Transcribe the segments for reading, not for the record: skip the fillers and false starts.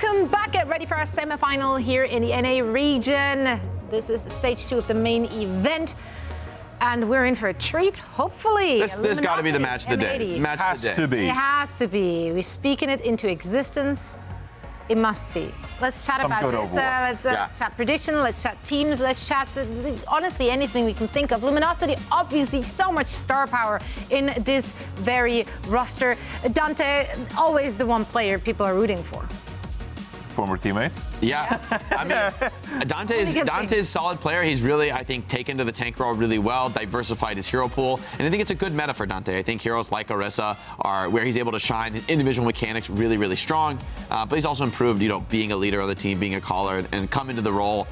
Welcome back. Get ready for our semi-final here in the NA region. This is stage 2 of the main event. And we're in for a treat, hopefully. This got to be the match of the day. It has to be. We're speaking it into existence. It must be. Let's chat about this. Let's chat prediction. Let's chat teams. Let's chat, honestly, anything we can think of. Luminosity, obviously, so much star power in this very roster. Dante, always the one player people are rooting for. Former teammate. Yeah, I mean, Dante's a solid player. He's really, I think, taken to the tank role really well, diversified his hero pool, and I think it's a good meta for Dante. I think heroes like Orisa are where he's able to shine. His individual mechanics really, really strong, but he's also improved, being a leader on the team, being a caller, and come into the role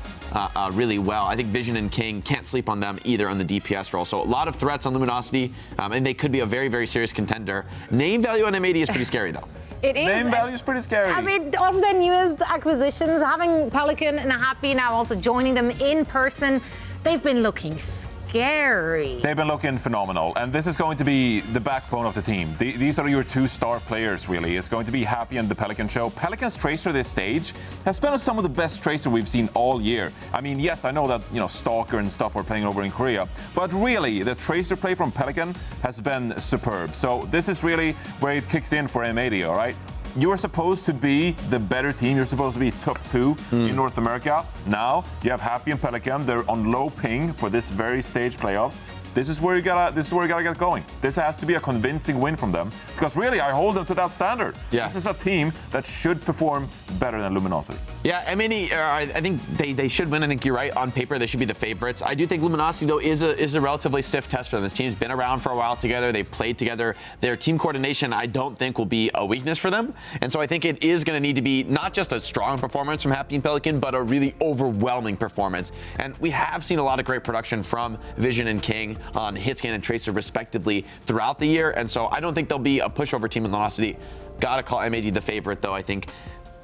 really well. I think Vision and King can't sleep on them either on the DPS role. So a lot of threats on Luminosity, and they could be a very, very serious contender. Name value on M80 is pretty scary, though. It is. Name value is pretty scary. I mean, also their newest acquisitions, having Pelican and Happy now also joining them in person, they've been looking scary. They've been looking phenomenal, and this is going to be the backbone of the team. These are your two star players, really. It's going to be Happy and the Pelican show. Pelican's Tracer this stage has been some of the best Tracer we've seen all year. I mean, yes, I know that Stalker and stuff are playing over in Korea, but really, the Tracer play from Pelican has been superb. So this is really where it kicks in for M80, all right? You're supposed to be the better team. You're supposed to be top 2 in North America. Now you have Happy and Pelican. They're on low ping for this very stage playoffs. This is where you gotta get going. This has to be a convincing win from them, because really I hold them to that standard. Yeah. This is a team that should perform better than Luminosity. Yeah, M80, I think they should win. I think you're right. On paper, they should be the favorites. I do think Luminosity, though, is a relatively stiff test for them. This team's been around for a while together. They've played together. Their team coordination, I don't think, will be a weakness for them. And so I think it is going to need to be not just a strong performance from Happy and Pelican, but a really overwhelming performance. And we have seen a lot of great production from Vision and King on Hitscan and Tracer respectively throughout the year, and so I don't think they'll be a pushover team in Luminosity. Gotta call M80 the favorite, though. I think,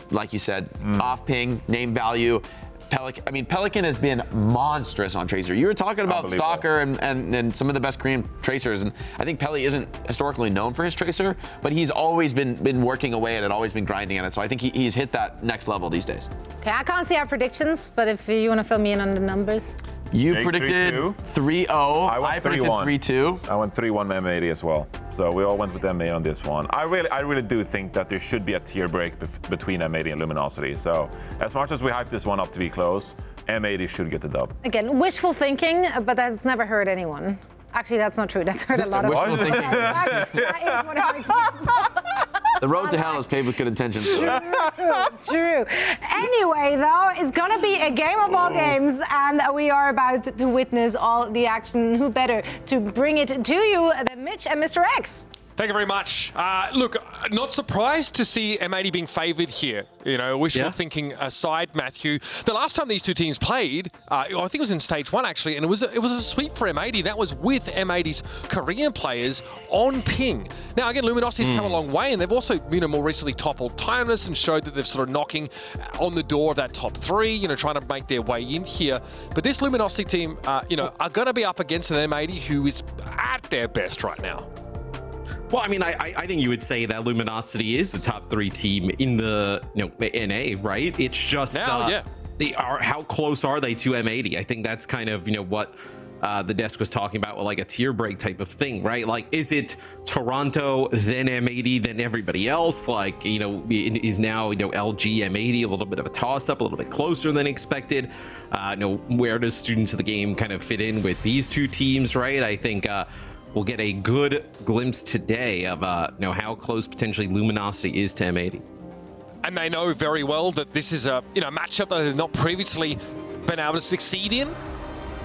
like you said, off ping, name value. Pelican has been monstrous on Tracer. You were talking about Stalker and some of the best Korean Tracers, and I think Peli isn't historically known for his Tracer, but he's always been working away at it, always been grinding at it. So I think he's hit that next level these days. Okay, I can't see our predictions, but if you want to fill me in on the numbers. You predicted 3-0. I predicted 3-2. I went 3-1 M80 as well. So we all went with M80 on this one. I really do think that there should be a tier break between M80 and Luminosity. So as much as we hype this one up to be close, M80 should get the dub. Again, wishful thinking, but that's never hurt anyone. Actually, that's not true. That's hurt a lot of wishful thinking. That is what hurts people. The road to hell is paved with good intentions. True. Anyway, though, it's going to be a game of all games, and we are about to witness all the action. Who better to bring it to you than Mitch and Mr. X? Thank you very much. Look, not surprised to see M80 being favoured here. Wishful thinking aside, Matthew. The last time these two teams played, I think it was in stage 1 actually, and it was a sweep for M80. That was with M80's Korean players on ping. Now again, Luminosity's come a long way, and they've also more recently toppled Timeless and showed that they're sort of knocking on the door of that top 3. Trying to make their way in here. But this Luminosity team, are going to be up against an M80 who is at their best right now. Well, I mean, I think you would say that Luminosity is the top 3 team in the NA, right? It's just they are. How close are they to M80? I think that's kind of what the desk was talking about, with like a tier break type of thing, right? Like, is it Toronto, then M80, then everybody else? Like, is now LG M80 a little bit of a toss up, a little bit closer than expected? Where does Students of the Game kind of fit in with these two teams, right? I think. We'll get a good glimpse today of how close potentially Luminosity is to M80. And they know very well that this is a matchup that they've not previously been able to succeed in.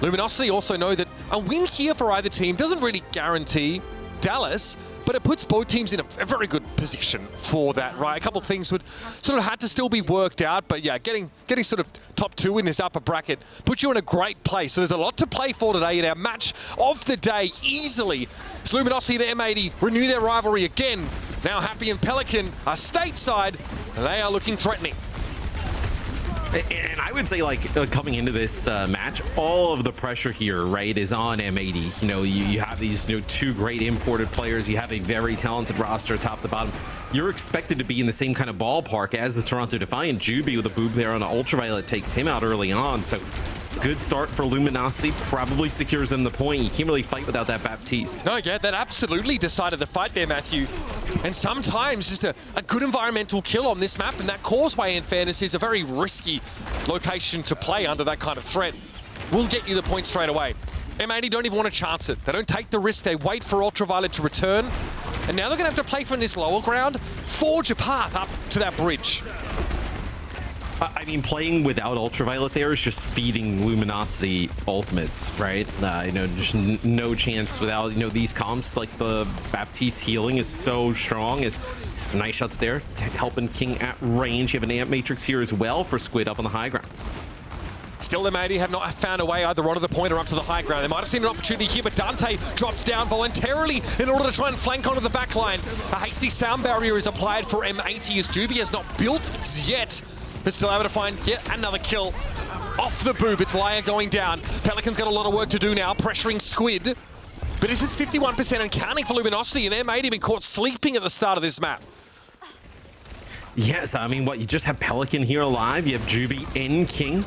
Luminosity also know that a win here for either team doesn't really guarantee Dallas, but it puts both teams in a very good position for that, right? A couple of things would sort of had to still be worked out, but yeah, getting sort of top 2 in this upper bracket puts you in a great place. So there's a lot to play for today in our match of the day easily. As Luminosity and M80 renew their rivalry again. Now Happy and Pelican are stateside, and they are looking threatening. And I would say, coming into this match, all of the pressure here, right, is on M80. You have these 2 great imported players. You have a very talented roster top to bottom. you're expected to be in the same kind of ballpark as the Toronto Defiant. Juby with a boob there on an Ultraviolet takes him out early on. So good start for Luminosity, probably secures them the point. You can't really fight without that Baptiste. No, yeah, that absolutely decided the fight there, Matthew. And sometimes just a good environmental kill on this map, and that Causeway, in fairness, is a very risky location to play under that kind of threat. Will get you the point straight away. M80 don't even want to chance it. They don't take the risk. They wait for Ultraviolet to return. And now they're going to have to play from this lower ground, forge a path up to that bridge. I mean, playing without Ultraviolet there is just feeding Luminosity ultimates, right? You know, just no chance without, you know, these comps. Like the Baptiste healing is so strong. Some nice shots there, helping King at range. You have an Amp Matrix here as well for Squid up on the high ground. Still, the M80 have not found a way either onto the point or up to the high ground. They might have seen an opportunity here, but Dante drops down voluntarily in order to try and flank onto the back line. A hasty sound barrier is applied for M80 as Juby has not built yet, but still able to find yet another kill off the boob. It's Laya going down. Pelican's got a lot of work to do now, pressuring Squid. But this is 51% and counting for Luminosity, and M80 been caught sleeping at the start of this map. Yes, I mean, what, you just have Pelican here alive. You have Juby and King.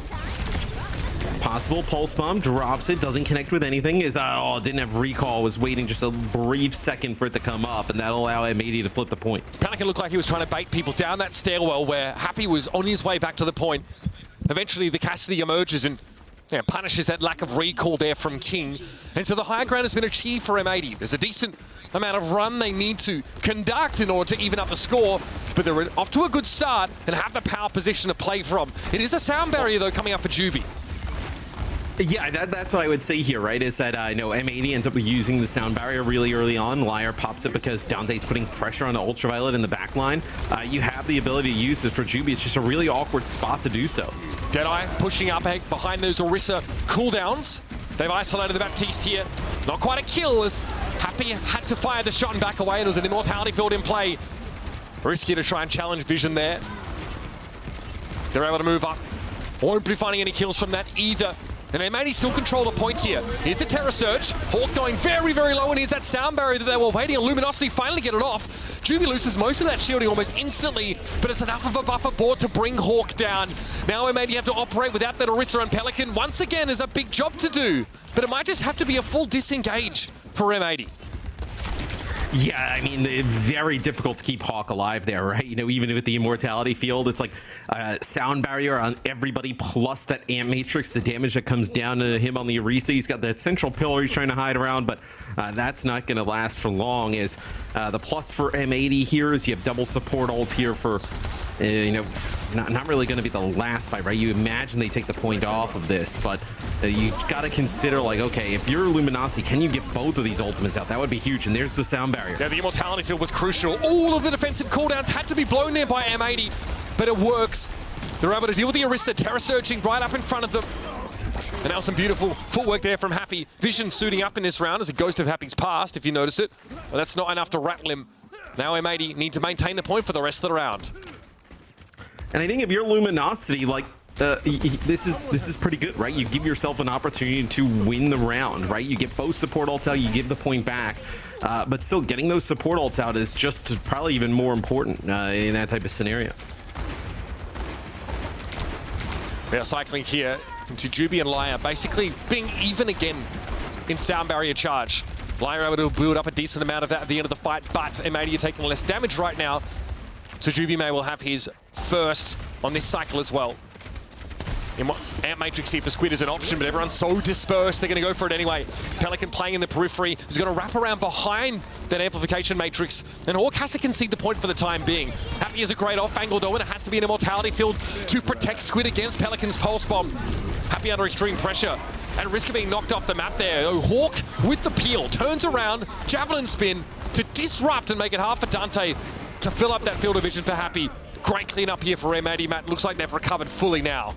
Possible pulse bomb, drops it, doesn't connect with anything. Didn't have recall, was waiting just a brief second for it to come up, and that'll allow M80 to flip the point. Pelican looked like he was trying to bait people down that stairwell where Happy was on his way back to the point. Eventually the Cassidy emerges and punishes that lack of recall there from King. And so the high ground has been achieved for M80. There's a decent amount of run they need to conduct in order to even up the score, but they're off to a good start and have the power position to play from. It is a sound barrier though coming up for Juby. Yeah, that's what I would say here, right? Is that M80 ends up using the sound barrier really early on. Liar pops it because Dante's putting pressure on the Ultraviolet in the back line. You have the ability to use this for Juby. It's just a really awkward spot to do so. Deadeye pushing up behind those Orisa cooldowns. They've isolated the Baptiste here. Not quite a kill as Happy had to fire the shot and back away. It was an immortality field in play. Risky to try and challenge Vision there. They're able to move up. Won't be finding any kills from that either. And M80 still control the point here. Here's a Terror Surge. Hawk going very, very low, and here's that sound barrier that they were waiting on. Luminosity finally get it off. Juby loses most of that shielding almost instantly, but it's enough of a buffer board to bring Hawk down. Now M80 have to operate without that Orisa, and Pelican once again is a big job to do, but it might just have to be a full disengage for M80. Yeah, I mean, it's very difficult to keep Hawk alive there, right? You know, even with the immortality field, it's like a sound barrier on everybody plus that Amp Matrix, the damage that comes down to him on the Orisa. He's got that central pillar he's trying to hide around, but that's not going to last for long. As the plus for M80 here is you have double support ult here for, not really going to be the last fight, right? You imagine they take the point off of this, but you got to consider, like, okay, if you're Luminosity, can you get both of these ultimates out? That would be huge, and there's the sound barrier. Yeah, the immortality field was crucial. All of the defensive cooldowns had to be blown there by M80, but it works. They're able to deal with the Orisa, Terror surging right up in front of them. And now some beautiful footwork there from Happy. Vision suiting up in this round as a ghost of Happy's past, if you notice it. But that's not enough to rattle him. Now M80 need to maintain the point for the rest of the round. And I think if you're Luminosity, like, this is pretty good, right? You give yourself an opportunity to win the round, right? You get both support ults out, you give the point back, but still getting those support ults out is just probably even more important in that type of scenario. They are cycling here into Juby and Laya, basically being even again in sound barrier charge. Laya able to build up a decent amount of that at the end of the fight, but M80 are taking less damage right now, so Juby may will have his first on this cycle as well. Amp Matrix here for Squid is an option, but everyone's so dispersed, they're going to go for it anyway. Pelican playing in the periphery. He's going to wrap around behind that amplification matrix, and Hawk has to concede the point for the time being. Happy is a great off angle though, and it has to be an immortality field to protect Squid against Pelican's pulse bomb. Happy under extreme pressure, at risk of being knocked off the map there. Oh, Hawk with the peel, turns around, javelin spin to disrupt and make it hard for Dante to fill up that field of vision for Happy. Great cleanup here for M80, Matt. Looks like they've recovered fully now.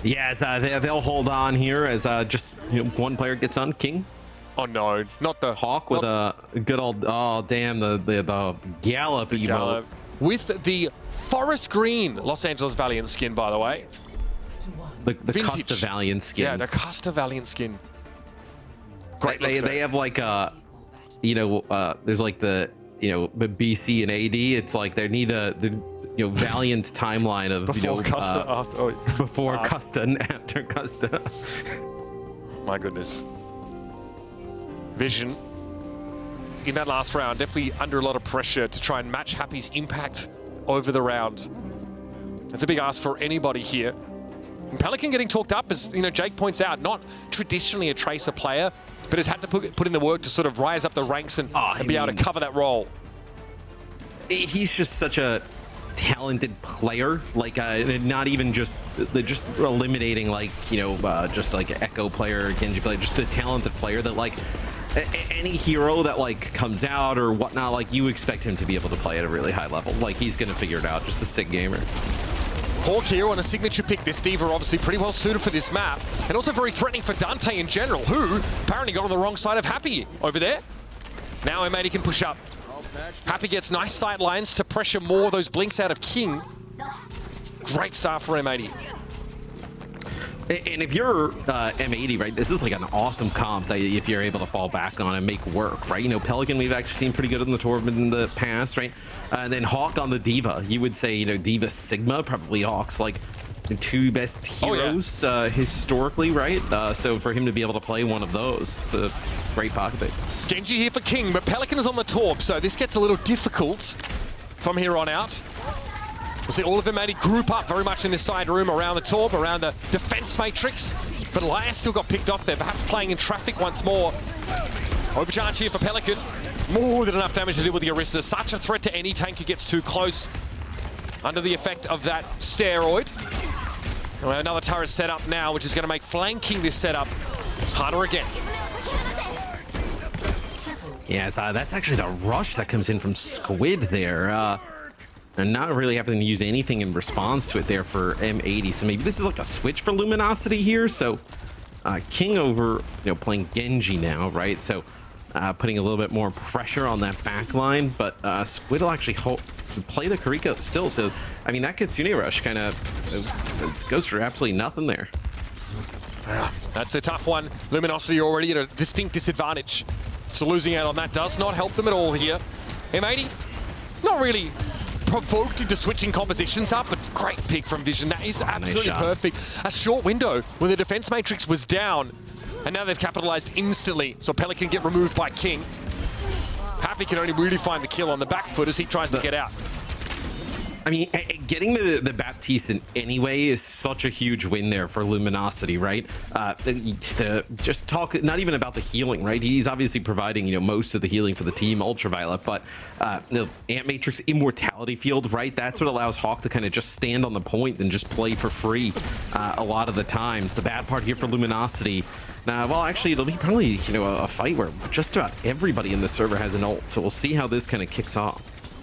Yeah, as they'll hold on here as just one player gets on. King. Oh no, not the Hawk with a good old, oh damn, the gallop emote. With the forest green Los Angeles Valiant skin, by the way. The Costa Valiant skin. Yeah, the Costa Valiant skin. Great. They have like there's like the BC and AD. It's like they need the valiant timeline of before Custa, after, before Custa and after Custa. My goodness. Vision in that last round, definitely under a lot of pressure to try and match Happy's impact over the round. That's a big ask for anybody here. And Pelican getting talked up, as Jake points out, not traditionally a Tracer player, but has had to put in the work to sort of rise up the ranks and be able to cover that role. He's just such a talented player, like not even just eliminating just like Echo player, Genji player, just a talented player that like any hero that like comes out or whatnot, like you expect him to be able to play at a really high level. Like he's gonna figure it out. Just a sick gamer. Hawk here on a signature pick. This D.Va obviously pretty well suited for this map, and also very threatening for Dante in general, who apparently got on the wrong side of Happy over there. Now M80 can push up. Happy gets nice sight lines to pressure more of those blinks out of King. Great start for M80. And if you're M80, right, this is like an awesome comp that if you're able to fall back on and make work, right? Pelican, we've actually seen pretty good in the tournament in the past, right? And then Hawk on the D.Va. You would say, D.Va Sigma, probably Hawk's like the two best heroes historically, right? So for him to be able to play one of those, it's a great pocket pick. Genji here for King, but Pelican is on the top, so this gets a little difficult from here on out. We'll see all of M80 group up very much in this side room around the top, around the defense matrix. But Elias still got picked off there, perhaps playing in traffic once more. Overcharge here for Pelican. More than enough damage to deal with the Orisa. Such a threat to any tank who gets too close under the effect of that steroid. Well, another turret set up now, which is going to make flanking this setup harder again. Yes, that's actually the rush that comes in from Squid there. And not really having to use anything in response to it there for M80. So maybe this is like a switch for Luminosity here. So King over, playing Genji now, right? So putting a little bit more pressure on that back line. But Squid will actually play the Kariko still. So, I mean, that Kitsune rush kind of goes for absolutely nothing there. That's a tough one. Luminosity already at a distinct disadvantage. So losing out on that does not help them at all here. M80, not really provoked into switching compositions up, but great pick from Vision. That is absolutely perfect. A short window when the defense matrix was down, and now they've capitalized instantly. So Pelican get removed by King. Happy can only really find the kill on the back foot as he tries to get out. I mean, getting the Baptiste in any way is such a huge win there for Luminosity, right? To just talk, not even about the healing, right? He's obviously providing, most of the healing for the team, Ultraviolet, but the Ant Matrix Immortality Field, right? That's what allows Hawk to kind of just stand on the point and just play for free a lot of the times. The bad part here for Luminosity, well, actually, it'll be probably, a fight where just about everybody in the server has an ult, so we'll see how this kind of kicks off.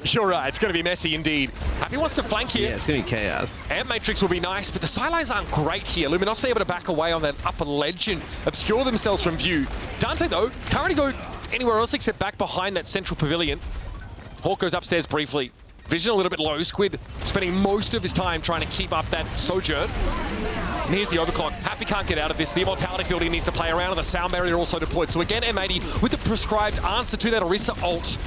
You're right, it's going to be messy indeed. Happy wants to flank here. Yeah, it's going to be chaos. Ant Matrix will be nice, but the sidelines aren't great here. Luminosity able to back away on that upper ledge and obscure themselves from view. Dante, though, can't really go anywhere else except back behind that central pavilion. Hawk goes upstairs briefly. Vision a little bit low. Squid spending most of his time trying to keep up that sojourn. And here's the overclock. Happy can't get out of this. The Immortality Field he needs to play around, and the sound barrier also deployed. So again, M80 with the prescribed answer to that Orisa ult.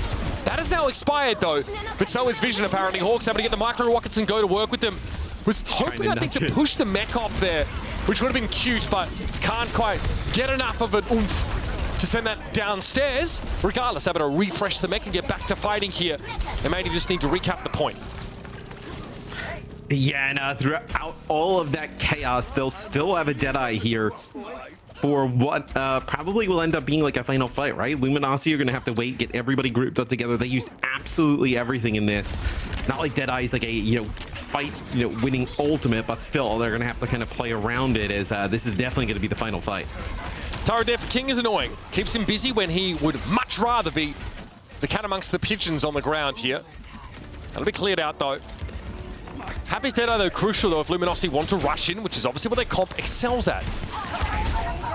That is now expired though, but so is Vision apparently. Hawk's able to get the micro rockets and go to work with them. Was hoping, I think, to push the mech off there, which would have been cute, but can't quite get enough of an oomph to send that downstairs. Regardless, able to refresh the mech and get back to fighting here. They maybe just need to recap the point. Yeah, and throughout all of that chaos, they'll still have a Deadeye here for what probably will end up being like a final fight, right? Luminosity are going to have to wait, get everybody grouped up together. They used absolutely everything in this. Not like Deadeye is like a, fight, winning ultimate, but still, they're going to have to kind of play around it as this is definitely going to be the final fight. Turret there for King is annoying. Keeps him busy when he would much rather be the cat amongst the pigeons on the ground here. That'll be cleared out, though. Happy's Deadeye, though, crucial, though, if Luminosity want to rush in, which is obviously what their comp excels at.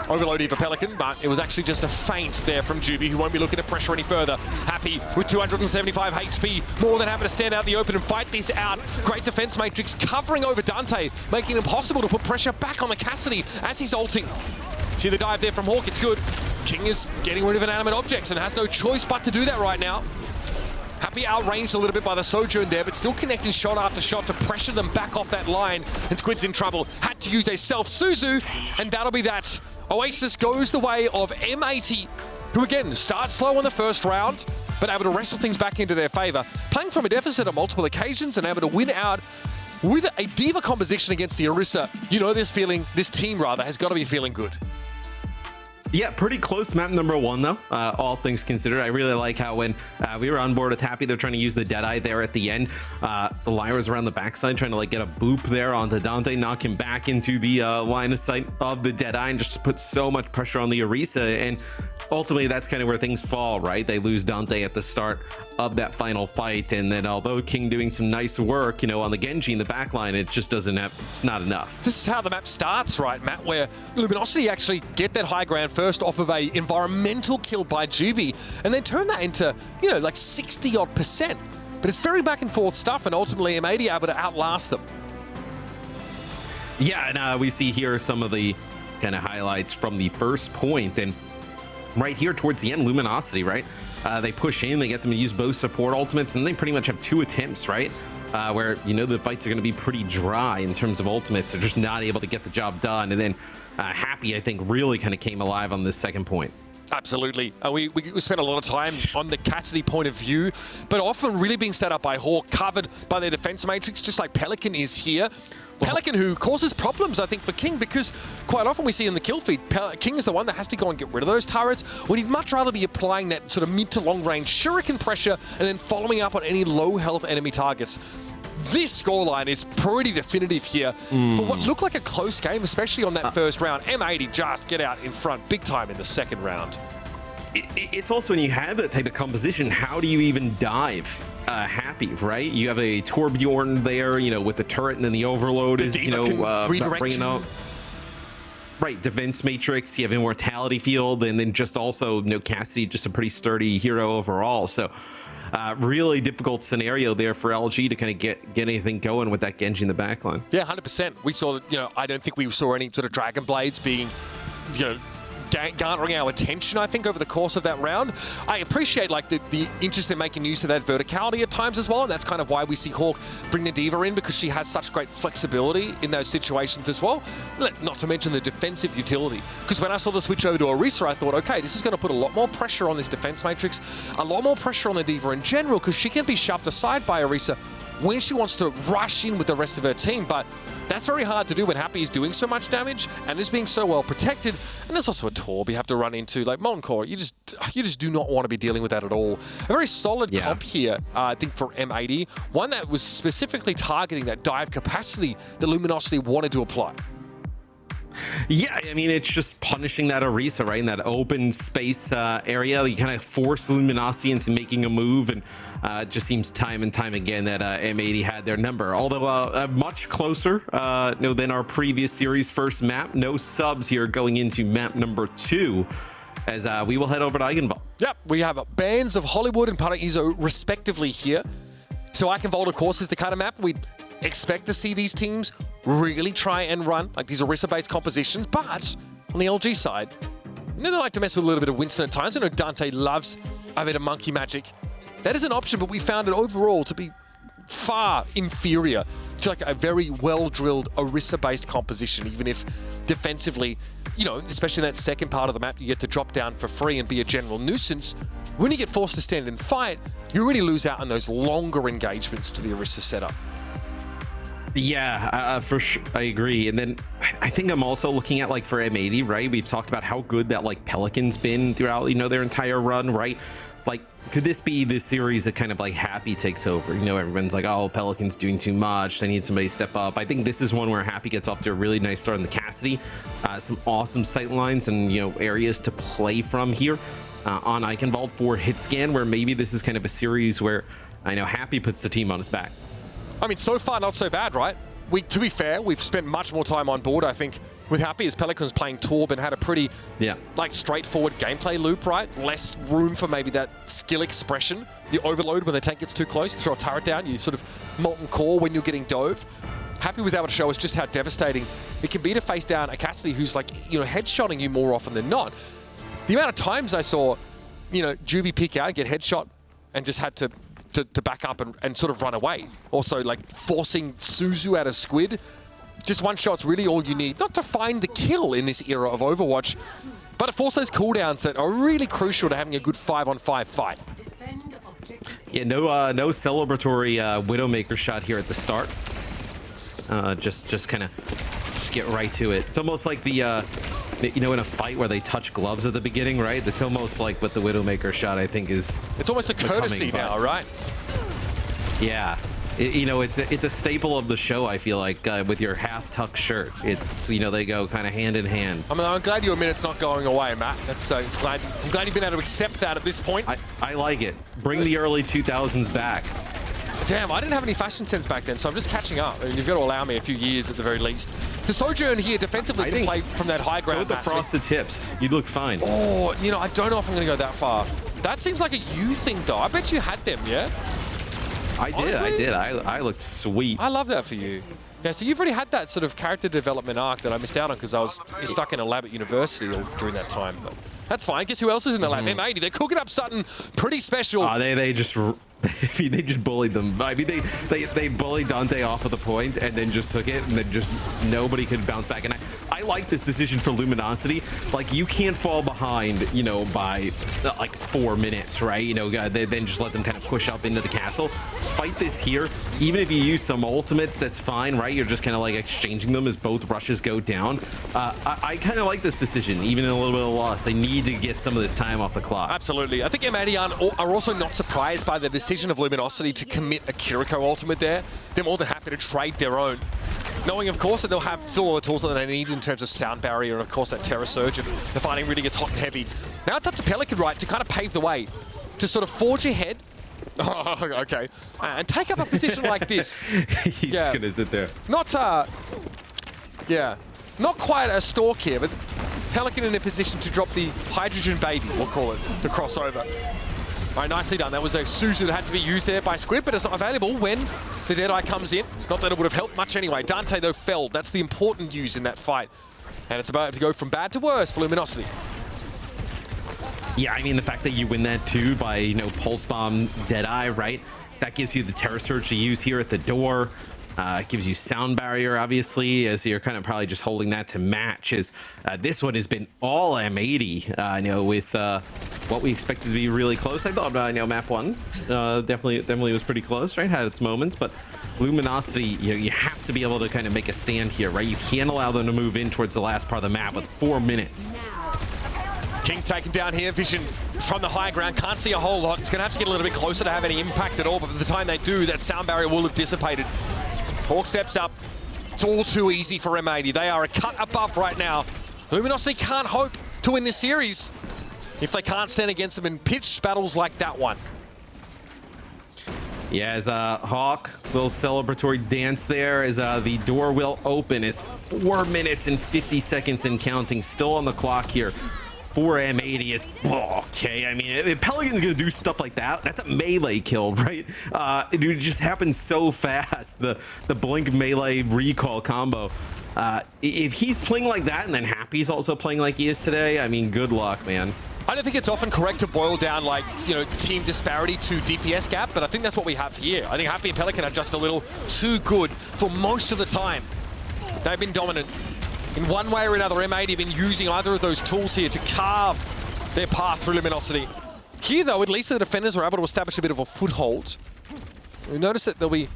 Overload here for Pelican, but it was actually just a feint there from Juby, who won't be looking to pressure any further. Happy with 275 HP, more than happy to stand out in the open and fight this out. Great defense matrix covering over Dante, making it impossible to put pressure back on the Cassidy as he's ulting. See the dive there from Hawk, it's good. King is getting rid of inanimate objects and has no choice but to do that right now. Happy outranged a little bit by the Sojourn there, but still connecting shot after shot to pressure them back off that line. And Squid's in trouble. Had to use a self-Suzu, and that'll be that. Oasis goes the way of M80, who again starts slow on the first round, but able to wrestle things back into their favor. Playing from a deficit on multiple occasions and able to win out with a diva composition against the Orisa. You know this team has got to be feeling good. Yeah, pretty close map number 1, though, all things considered. I really like how when we were on board with Happy, they're trying to use the Deadeye there at the end. The Lyra's around the backside, trying to like get a boop there onto Dante, knock him back into the line of sight of the Deadeye, and just put so much pressure on the Orisa. And ultimately, that's kind of where things fall, right? They lose Dante at the start of that final fight. And then although King doing some nice work, on the Genji in the backline, it just doesn't have, it's not enough. This is how the map starts, right, Matt, where Luminosity actually get that high ground first off of a environmental kill by Juby, and then turn that into, like 60-odd%. But it's very back and forth stuff, and ultimately M80 able to outlast them. Yeah, and we see here some of the kind of highlights from the first point, and right here towards the end, Luminosity, right? They push in, they get them to use both support ultimates, and they pretty much have 2 attempts, right? Where, the fights are going to be pretty dry in terms of ultimates. They're just not able to get the job done. And then Happy, I think, really kind of came alive on this second point. Absolutely. We spent a lot of time on the Cassidy point of view, but often really being set up by Hawk, covered by their defense matrix, just like Pelican is here. Pelican, who causes problems, I think, for King, because quite often we see in the kill feed, King is the one that has to go and get rid of those turrets, when he'd much rather be applying that sort of mid to long range shuriken pressure and then following up on any low health enemy targets. This scoreline is pretty definitive here for what looked like a close game, especially on that first round. M80 just get out in front big time in the second round. It's also, when you have that type of composition, how do you even dive Happy, right? You have a Torbjorn there, with the turret, and then the Overload is, bringing out. Right, defense matrix, you have immortality field, and then just also, Cassidy, just a pretty sturdy hero overall. So really difficult scenario there for LG to kind of get anything going with that Genji in the backline. Yeah, 100%. We saw that, I don't think we saw any sort of Dragon Blades being, garnering our attention, I think, over the course of that round. I appreciate the interest in making use of that verticality at times as well, and that's kind of why we see Hawk bring the Diva in, because she has such great flexibility in those situations as well. Not to mention the defensive utility, because when I saw the switch over to Orisa, I thought, okay, this is going to put a lot more pressure on this defense matrix, a lot more pressure on the Diva in general, because she can be shoved aside by Orisa when she wants to rush in with the rest of her team. But that's very hard to do when Happy is doing so much damage and is being so well protected. And there's also a Torb you have to run into, like Molten Core. You just do not want to be dealing with that at all. A very solid comp here, I think, for M80. One that was specifically targeting that dive capacity that Luminosity wanted to apply. Yeah, I mean, it's just punishing that Orisa, right? In that open space area, you kind of force Luminosity into making a move, and it just seems time and time again that M80 had their number. Although much closer than our previous series first map. No subs here going into map number 2, as we will head over to Eichenwald. Yep, we have bands of Hollywood and Paraíso respectively here. So Eichenwald, of course, is the kind of map we'd expect to see these teams really try and run, like these Orisa-based compositions. But on the LG side, they like to mess with a little bit of Winston at times. I know Dante loves a bit of monkey magic. That is an option, but we found it overall to be far inferior to like a very well-drilled Orisa-based composition, even if defensively, especially in that second part of the map, you get to drop down for free and be a general nuisance. When you get forced to stand and fight, you really lose out on those longer engagements to the Orisa setup. Yeah, for sure, I agree. And then I think I'm also looking at, like, for M80, right? We've talked about how good that, like, Pelican's been throughout, their entire run, right? Like, could this be this series that kind of like Happy takes over? Everyone's like, oh, Pelican's doing too much. They need somebody to step up. I think this is one where Happy gets off to a really nice start in the Cassidy. Some awesome sight lines and, areas to play from here on Eichenwald for Hitscan, where maybe this is kind of a series where I know Happy puts the team on his back. I mean, so far, not so bad, right? To be fair, we've spent much more time on board, I think, with Happy, as Pelican's playing Torb and had a pretty, straightforward gameplay loop, right? Less room for maybe that skill expression. The overload when the tank gets too close, you throw a turret down, you sort of molten core when you're getting dove. Happy was able to show us just how devastating it can be to face down a Cassidy who's headshotting you more often than not. The amount of times I saw, Juby peek out, get headshot, and just had to to back up and sort of run away. Also, like, forcing Suzu out of Squid. Just one shot's really all you need, not to find the kill in this era of Overwatch, but to force those cooldowns that are really crucial to having a good 5-on-5 fight. Yeah, no celebratory Widowmaker shot here at the start. Just kind of get right to it. It's almost like the you know, in a fight where they touch gloves at the beginning, right? It's almost like what the Widowmaker shot, I think, is. It's almost a courtesy now, right? Yeah. You know, it's a staple of the show, I feel like, with your half-tuck shirt. It's, you know, they go kind of hand in hand. I mean, I'm glad you admit it's not going away, Matt. That's I'm glad you've been able to accept that at this point. I like it. Bring the early 2000s back. Damn, I didn't have any fashion sense back then, so I'm just catching up. I mean, you've got to allow me a few years at the very least. The Sojourn here defensively can play from that high ground. With the frosted tips, you look fine. Oh, you know, I don't know if I'm going to go that far. That seems like a you thing, though. I bet you had them, yeah? I did. I looked sweet. I love that for you. Yeah, so you've already had that sort of character development arc that I missed out on because I was stuck in a lab at university during that time. But that's fine. Guess who else is in the lab? M80. They're cooking up something pretty special. They just they just bullied them. I mean, they bullied Dante off of the point and then just took it, and then just nobody could bounce back. And I like this decision for Luminosity. Like, you can't fall behind, you know, by like 4 minutes, right? You know, then just let them kind of push up into the castle. Fight this here. Even if you use some ultimates, that's fine, right? You're just kind of like exchanging them as both rushes go down. I kind of like this decision, even in a little bit of loss. They need to get some of this time off the clock. Absolutely. I think M80 are also not surprised by the decision of Luminosity to commit a Kiriko ultimate there. They're more than happy to trade their own, knowing, of course, that they'll have still all the tools that they need in terms of sound barrier and, of course, that Terror Surge if the fighting really gets hot and heavy. Now it's up to Pelican, right, to kind of pave the way, to sort of forge ahead. Oh, okay. And take up a position like this. He's just going to sit there. Not quite a stalk here, but Pelican in a position to drop the Hydrogen Baby, we'll call it, the crossover. All right, nicely done. That was a Suzu that had to be used there by Squid, but it's not available when the Deadeye comes in. Not that it would have helped much anyway. Dante, though, fell. That's the important use in that fight. And it's about to go from bad to worse for Luminosity. Yeah, I mean, the fact that you win that too by, you know, Pulse Bomb Deadeye, right? That gives you the Terror Surge to use here at the door. It gives you sound barrier, obviously, as you're kind of probably just holding that to match. As this one has been all M80, you know, with what we expected to be really close. I thought, you know, map one definitely was pretty close, right? Had its moments, but Luminosity, you know, you have to be able to kind of make a stand here, right? You can't allow them to move in towards the last part of the map with 4 minutes. King taken down here, Vision from the high ground, can't see a whole lot. It's going to have to get a little bit closer to have any impact at all, but by the time they do, that sound barrier will have dissipated. Hawk steps up. It's all too easy for M80. They are a cut above right now. Luminosity can't hope to win this series if they can't stand against them in pitched battles like that one. Yeah, as Hawk, little celebratory dance there as the door will open. Is 4 minutes and 50 seconds and counting still on the clock here. For M80 is okay. I mean, if Pelican's gonna do stuff like that, that's a melee kill, right? It just happens so fast. The blink melee recall combo. If he's playing like that, and then Happy's also playing like he is today, I mean, good luck, man. I don't think it's often correct to boil down, like, you know, team disparity to DPS gap, but I think that's what we have here. I think Happy and Pelican are just a little too good for most of the time. They've been dominant. In one way or another, M80 have been using either of those tools here to carve their path through Luminosity. Here, though, at least the defenders were able to establish a bit of a foothold. We noticed that they'll be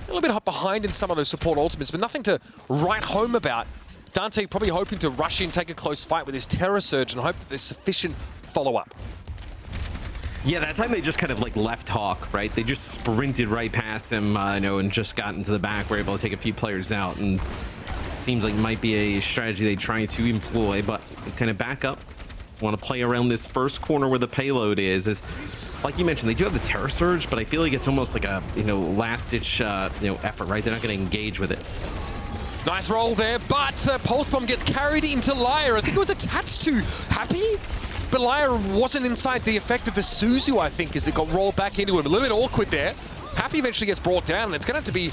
a little bit behind in some of those support ultimates, but nothing to write home about. Dante probably hoping to rush in, take a close fight with his Terror Surge and hope that there's sufficient follow-up. Yeah, that time they just kind of like left Hawk, right? They just sprinted right past him, you know, and just got into the back, were able to take a few players out, and seems like it might be a strategy they try to employ, but kind of back up. Want to play around this first corner where the payload is like you mentioned, they do have the Terror Surge, but I feel like it's almost like a, you know, last-ditch, you know, effort, right? They're not going to engage with it. Nice roll there, but the Pulse Bomb gets carried into Lyre. I think it was attached to Happy, but Lyre wasn't inside the effect of the Suzu, I think, as it got rolled back into him. A little bit awkward there. Happy eventually gets brought down, and it's going to have to be,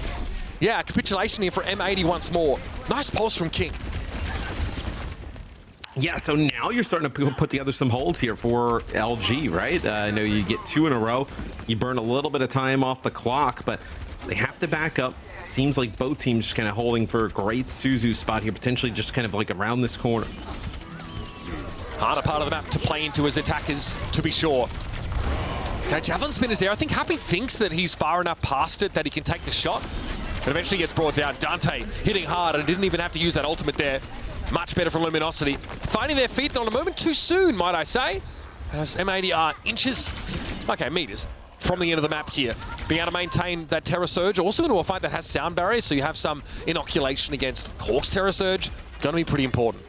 yeah, a capitulation here for M80 once more. Nice pulse from King. Yeah, so now you're starting to put together some holds here for LG, right? I know you get 2 in a row. You burn a little bit of time off the clock, but they have to back up. Seems like both teams just kind of holding for a great Suzu spot here, potentially just kind of like around this corner. Harder part of the map to play into as attackers, to be sure. Okay, Javelin Spin is there. I think Happy thinks that he's far enough past it that he can take the shot, but eventually gets brought down. Dante hitting hard and didn't even have to use that ultimate there. Much better from Luminosity. Finding their feet not a moment too soon, might I say, as M80 are inches, okay, meters, from the end of the map here. Being able to maintain that Terror Surge, also into a fight that has sound barriers, so you have some inoculation against Hawk's Terror Surge. Gonna be pretty important.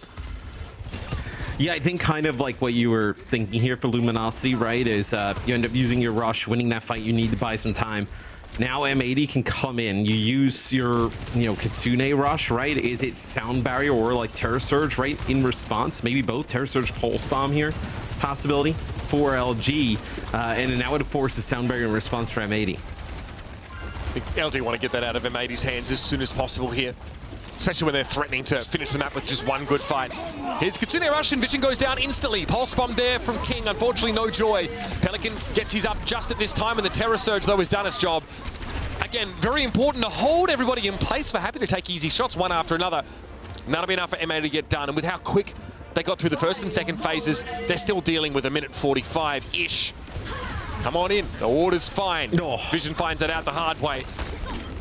Yeah, I think kind of like what you were thinking here for Luminosity, right, is you end up using your rush, winning that fight, you need to buy some time. Now M80 can come in. You use your, Kitsune rush, right? Is it sound barrier or like Terror Surge, right? In response, maybe both. Terror Surge pulse bomb here, possibility for LG, and then that would force the sound barrier in response for M80. I think LG want to get that out of M80's hands as soon as possible here, especially when they're threatening to finish the map with just one good fight. Here's Kitsune Rush, and Vision goes down instantly. Pulse bomb there from King, unfortunately no joy. Pelican gets his up just at this time, and the Terror Surge, though, has done its job. Again, very important to hold everybody in place for Happy to take easy shots one after another. And that'll be enough for M80 to get done, and with how quick they got through the first and second phases, they're still dealing with a minute 45-ish. Come on in, the order's fine. Oh. Vision finds that out the hard way.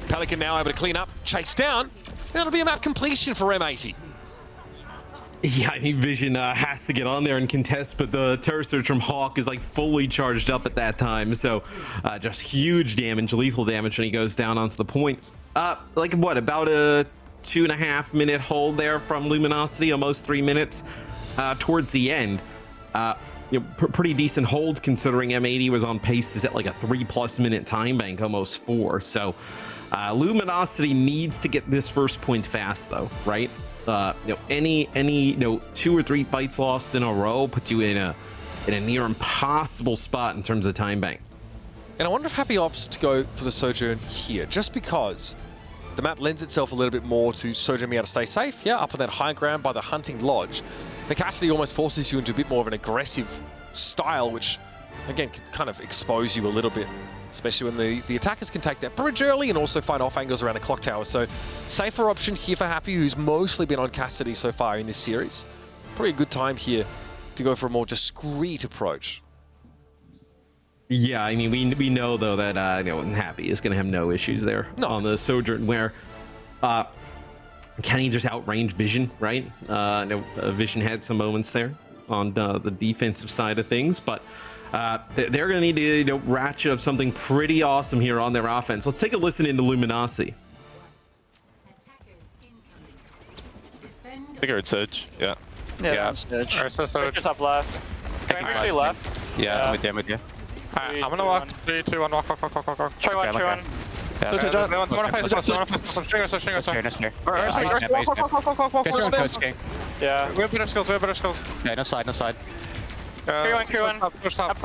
Pelican now able to clean up, chase down. That'll be a map completion for M80. Yeah, I mean, Vision has to get on there and contest, but the Terror Surge from Hawk is like fully charged up at that time. So just huge damage, lethal damage when he goes down onto the point. Like what, about a 2.5 minute hold there from Luminosity, almost 3 minutes towards the end. Pretty decent hold considering M80 was on pace to set like a 3+ minute time bank, almost 4. So Luminosity needs to get this first point fast though, right? Any 2 or 3 fights lost in a row puts you in a near impossible spot in terms of time bank. And I wonder if Happy opts to go for the Sojourn here, just because the map lends itself a little bit more to Sojourn being able to stay safe, yeah, up on that high ground by the Hunting Lodge. The Cassidy almost forces you into a bit more of an aggressive style, which, again, can kind of expose you a little bit, especially when the attackers can take that bridge early and also find off angles around the clock tower. So, safer option here for Happy, who's mostly been on Cassidy so far in this series. Probably a good time here to go for a more discreet approach. Yeah, I mean, we know though that Happy is going to have no issues there on the Sojourn, where can he just outrange Vision, right? Vision had some moments there on the defensive side of things, but they're going to need to ratchet up something pretty awesome here on their offense. Let's take a listen into Luminosity. I think I heard Surge. Yeah. Yeah. Surge. Alright, so Surge. Top left. Can you left? Yeah, I'm with you. Alright, I'm gonna walk. 3, 2, 1, walk. Try one. They wanna fight. Stringer. Yeah. We have better skills. Yeah, no side. Q1. I'm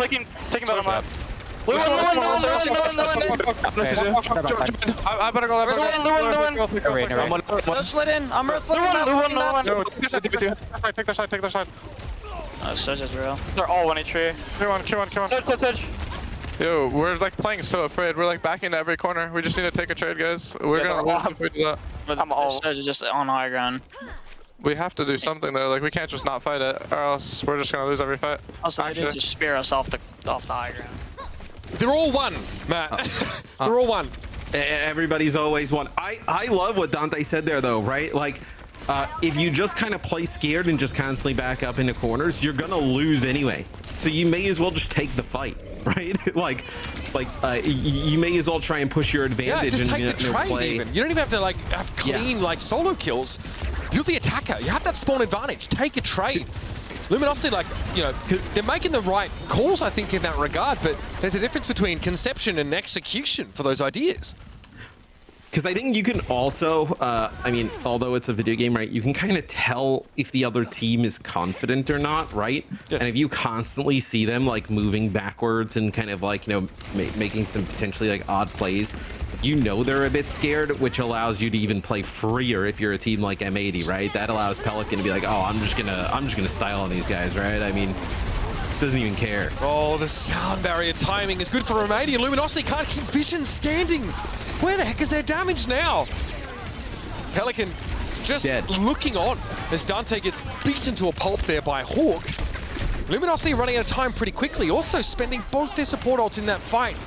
taking bottom up. I better go left. I'm slid in. I'm Take their side. Oh, Surge is real. They're all 1 Q1. Surge. Yo, we're like playing so afraid. We're like backing to every corner. We just need to take a trade, guys. We're gonna lose if we do that. I'm all Surge is just on high ground. We have to do something though. Like we can't just not fight it, or else we're just gonna lose every fight. Also, they did just spear us off the high ground. They're all one, Matt. They're all one. Everybody's always one. I love what Dante said there though, right? Like if you just kind of play scared and just constantly back up into corners, you're gonna lose anyway. So you may as well just take the fight, right? like you may as well try and push your advantage. Yeah, just and, take the trade play. even. You don't even have to like have clean like solo kills. You're the attacker. You have that spawn advantage. Take a trade. Luminosity, they're making the right calls, I think, in that regard, but there's a difference between conception and execution for those ideas. Because I think you can also, although it's a video game, right, you can kind of tell if the other team is confident or not, right? Yes. And if you constantly see them, like, moving backwards and kind of, like, making some potentially, like, odd plays, you know they're a bit scared, which allows you to even play freer if you're a team like M80, right? That allows Pelican to be like, oh, I'm just gonna style on these guys, right? I mean, doesn't even care. Oh, the sound barrier timing is good for M80, and Luminosity can't keep Vision standing. Where the heck is their damage now? Pelican just dead, looking on as Dante gets beaten to a pulp there by Hawk. Luminosity running out of time pretty quickly, also spending both their support ults in that fight.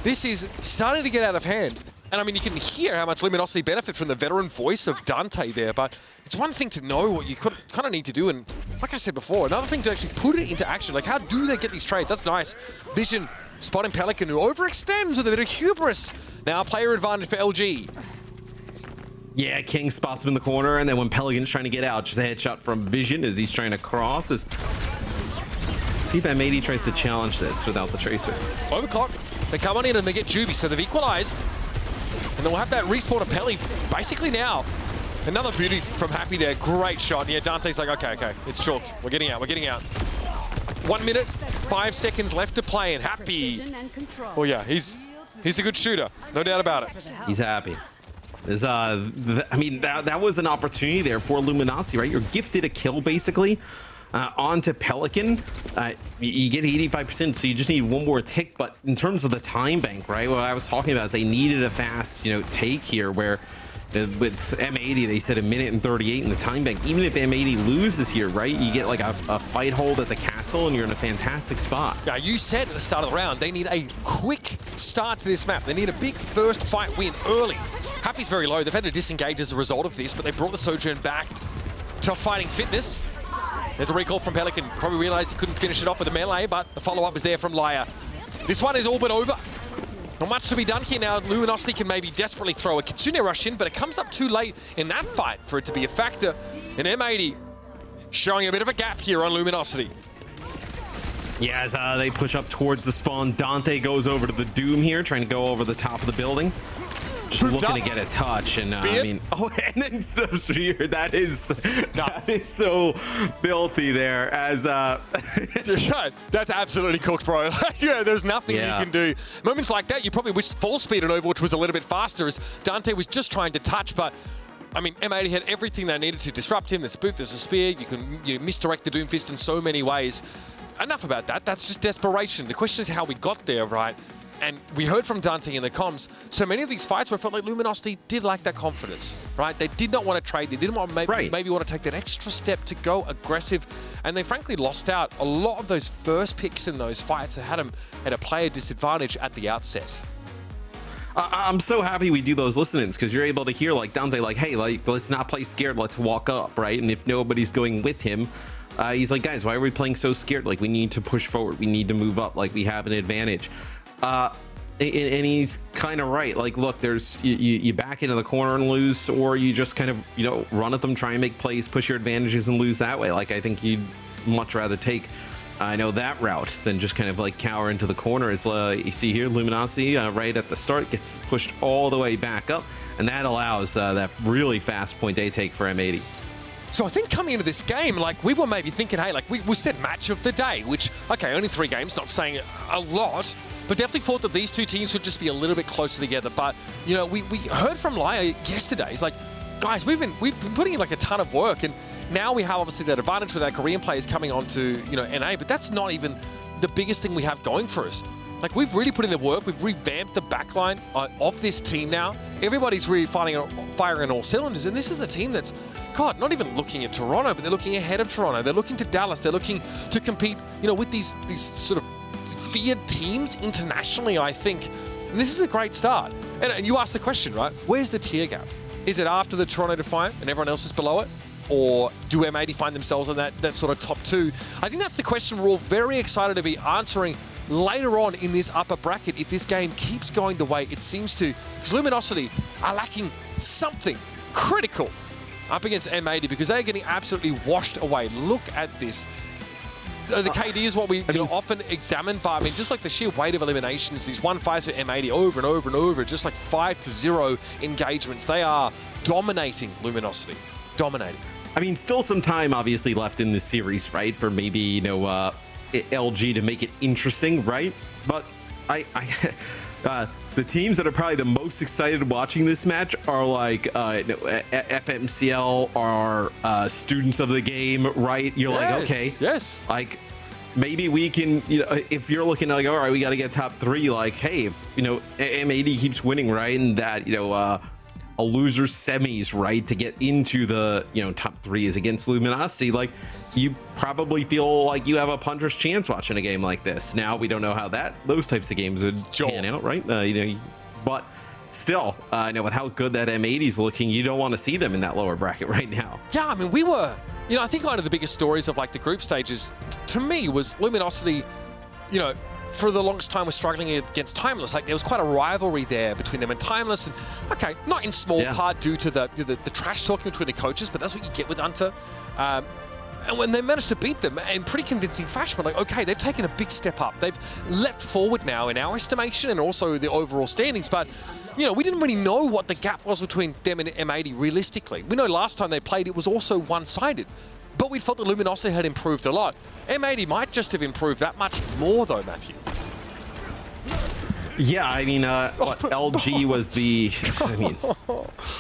This is starting to get out of hand. And I mean, you can hear how much Luminosity benefit from the veteran voice of Dante there, but it's one thing to know what you kind of need to do, and like I said before, another thing to actually put it into action. Like, how do they get these trades? That's nice. Vision spotting Pelican, who overextends with a bit of hubris. Now player advantage for LG. Yeah, King spots him in the corner, and then when Pelican's trying to get out, just a headshot from Vision as he's trying to cross. See if M80 tries to challenge this without the Tracer. Overclock. They come on in and they get Juby, so they've equalized. And then we'll have that respawn of Pelly basically now. Another beauty from Happy there. Great shot. And yeah, Dante's like, okay, it's chalked. We're getting out. 1 minute, 5 seconds left to play, and Happy. Oh yeah, he's a good shooter, no doubt about it. He's happy. There's, I mean, that was an opportunity there for Luminosity, right? You're gifted a kill basically. Onto Pelican, you get 85%, so you just need one more tick. But in terms of the time bank, right, what I was talking about is they needed a fast, take here, where with M80 they said 1 minute and 38 in the time bank. Even if M80 loses here, right, you get like a fight hold at the castle and you're in a fantastic spot. Now, you said at the start of the round they need a quick start to this map. They need a big first fight win early. Happy's very low. They've had to disengage as a result of this, but they brought the Sojourn back to fighting fitness. There's a recall from Pelican. Probably realized he couldn't finish it off with a melee, but the follow-up is there from Laya. This one is all but over. Not much to be done here now. Luminosity can maybe desperately throw a Kitsune rush in, but it comes up too late in that fight for it to be a factor. And M80 showing a bit of a gap here on Luminosity. Yeah, as they push up towards the spawn, Dante goes over to the Doom here, trying to go over the top of the building. Just looking to get a touch, and I mean, and then Spear. That is so filthy there. As that's absolutely cooked, bro. Yeah, there's nothing you can do. Moments like that, you probably wish full speed on Overwatch was a little bit faster, as Dante was just trying to touch, but I mean, M80 had everything they needed to disrupt him. There's a boot, there's a spear. You can misdirect the Doomfist in so many ways. Enough about that. That's just desperation. The question is how we got there, right? And we heard from Dante in the comms, so many of these fights where it felt like Luminosity did lack that confidence, right? They did not want to trade. They didn't want maybe want to take that extra step to go aggressive. And they frankly lost out a lot of those first picks in those fights that had them at a player disadvantage at the outset. I'm so happy we do those listenings, because you're able to hear like Dante like, hey, like, let's not play scared, let's walk up, right? And if nobody's going with him, he's like, guys, why are we playing so scared? Like, we need to push forward. We need to move up. Like, we have an advantage. And he's kind of right. Like, look, there's you back into the corner and lose, or you just kind of run at them, try and make plays, push your advantages and lose that way. Like, I think you'd much rather take that route than just kind of like cower into the corner. As you see here, Luminosity right at the start gets pushed all the way back up, and that allows that really fast point A take for M80. So I think coming into this game, like, we were maybe thinking, hey, like, we said match of the day, which, okay, only 3 games, not saying a lot, but definitely thought that these two teams would just be a little bit closer together. But, we heard from Laya yesterday. He's like, guys, we've been putting in like a ton of work, and now we have obviously that advantage with our Korean players coming on to, NA, but that's not even the biggest thing we have going for us. Like, we've really put in the work. We've revamped the backline of this team now. Everybody's really firing on all cylinders, and this is a team that's, God, not even looking at Toronto, but they're looking ahead of Toronto. They're looking to Dallas. They're looking to compete, with these sort of feared teams internationally, I think. And this is a great start. And you asked the question, right? Where's the tier gap? Is it after the Toronto Defiant and everyone else is below it? Or do M80 find themselves in that sort of top 2? I think that's the question we're all very excited to be answering later on in this upper bracket, if this game keeps going the way it seems to, because Luminosity are lacking something critical up against M80, because they're getting absolutely washed away. Look at this. The KD is what we often examine, but I mean, just like the sheer weight of eliminations, these 1-5s for M80 over and over and over, just like 5-0 engagements. They are dominating Luminosity. Dominating. I mean, still some time obviously left in this series, right? For maybe, LG to make it interesting, right? But the teams that are probably the most excited watching this match are like FMCL are students of the game, right? You're like, okay, yes, like maybe we can, if you're looking like, all right, we got to get top 3, like, hey, if, M80 keeps winning, right, and that, a loser semis, right, to get into the, top 3 is against Luminosity, like, you probably feel like you have a puncher's chance watching a game like this. Now, we don't know how those types of games would pan out, right? But still, with how good that M80 is looking, you don't want to see them in that lower bracket right now. Yeah, I mean, we were, I think one of the biggest stories of like the group stages to me was Luminosity, for the longest time was struggling against Timeless. Like there was quite a rivalry there between them and Timeless. And okay, not in small part due to the trash talking between the coaches, but that's what you get with Hunter. And when they managed to beat them in pretty convincing fashion, we're like, okay, they've taken a big step up. They've leapt forward now in our estimation and also the overall standings. But, we didn't really know what the gap was between them and M80 realistically. We know last time they played, it was also one-sided. But we felt that Luminosity had improved a lot. M80 might just have improved that much more, though, Matthew. Yeah, I mean, LG was the...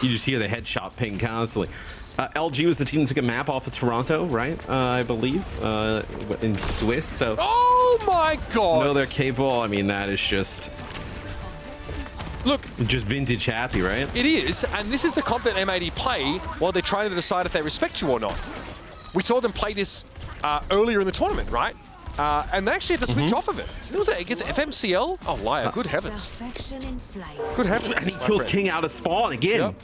you just hear the headshot ping constantly. LG was the team that took a map off of Toronto, right? I believe, in Swiss, so... Oh my god! No, they're capable. I mean, that is just... Look, just vintage happy, right? It is, and this is the comp that M80 play while they're trying to decide if they respect you or not. We saw them play this earlier in the tournament, right? And they actually had to switch off of it. It was against FMCL? Oh, liar. Good heavens. Good heavens. And he kills King out of spawn again. Yep.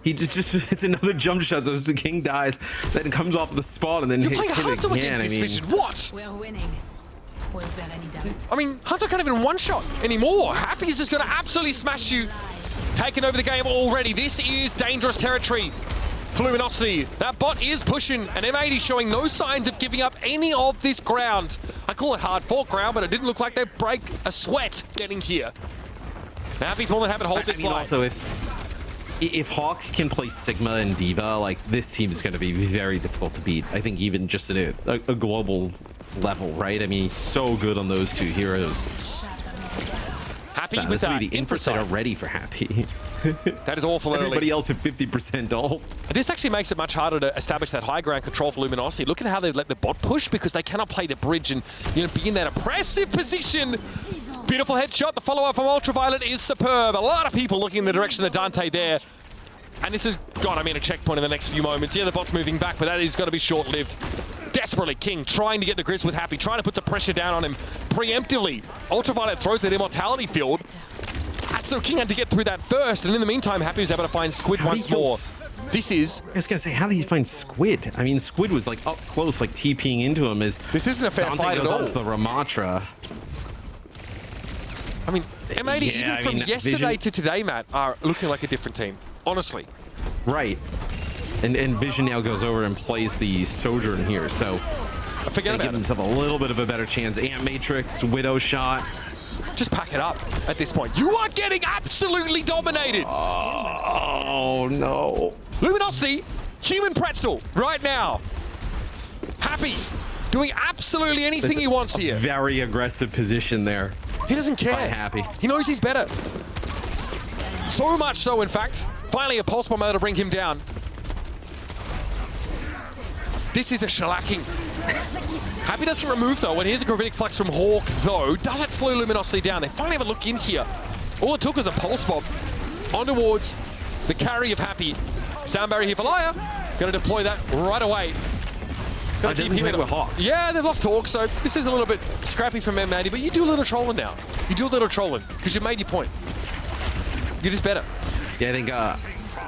He just hits another jump shot, so the King dies, then comes off the spawn, and then hits him again. I mean, what? We're winning. Was there any doubt? I mean, Hunter can't even one-shot anymore. Happy's just going to absolutely smash you. Taking over the game already. This is dangerous territory for Luminosity. That bot is pushing, and M80 showing no signs of giving up any of this ground. I call it hard-fought ground, but it didn't look like they break a sweat getting here. Now Happy's more than happy to hold this line. Also, if Hawk can play Sigma and D.Va, like, this team is going to be very difficult to beat. I think even just at a global level, right? I mean, he's so good on those two heroes. Happy with that. The infrasight are ready for Happy. That is awful early. Everybody else at 50% ult. This actually makes it much harder to establish that high ground control for Luminosity. Look at how they let the bot push because they cannot play the bridge and be in that oppressive position. Beautiful headshot. The follow-up from Ultraviolet is superb. A lot of people looking in the direction of Dante there. And this has got, a checkpoint in the next few moments. Yeah, the bot's moving back, but that is going to be short-lived. Desperately, King trying to get the grips with Happy, trying to put some pressure down on him preemptively. Ultraviolet throws that immortality field. So King had to get through that first, and in the meantime, Happy was able to find Squid once more. This is... I was going to say, how did he find Squid? I mean, Squid was, like, up close, like, TPing into him as... This isn't a fair fight at all. Onto the Ramatra. I mean, M80, even from yesterday to today, Matt, are looking like a different team. Honestly. Right. And Vision now goes over and plays the Sojourn here, so... Forget about give himself a little bit of a better chance. Ant Matrix, Widow shot. Just pack it up at this point. You are getting absolutely dominated. Oh, no. Luminosity, human pretzel right now. Happy, doing absolutely anything he wants here. Very aggressive position there. He doesn't care. Quite Happy. He knows he's better. So much so, in fact. Finally, a pulse bomb to bring him down. This is a shellacking. Happy does get removed, though, and here's a gravitic flux from Hawk, though. Does it slow Luminosity down? They finally have a look in here. All it took was a pulse bomb on towards the carry of Happy. Sound barrier here for Liar. Going to deploy that right away. It doesn't connect with Hawk. Yeah, they've lost Hawk, so this is a little bit scrappy from M80, but you do a little trolling now. You do a little trolling, because you made your point. You're just better. Yeah, I think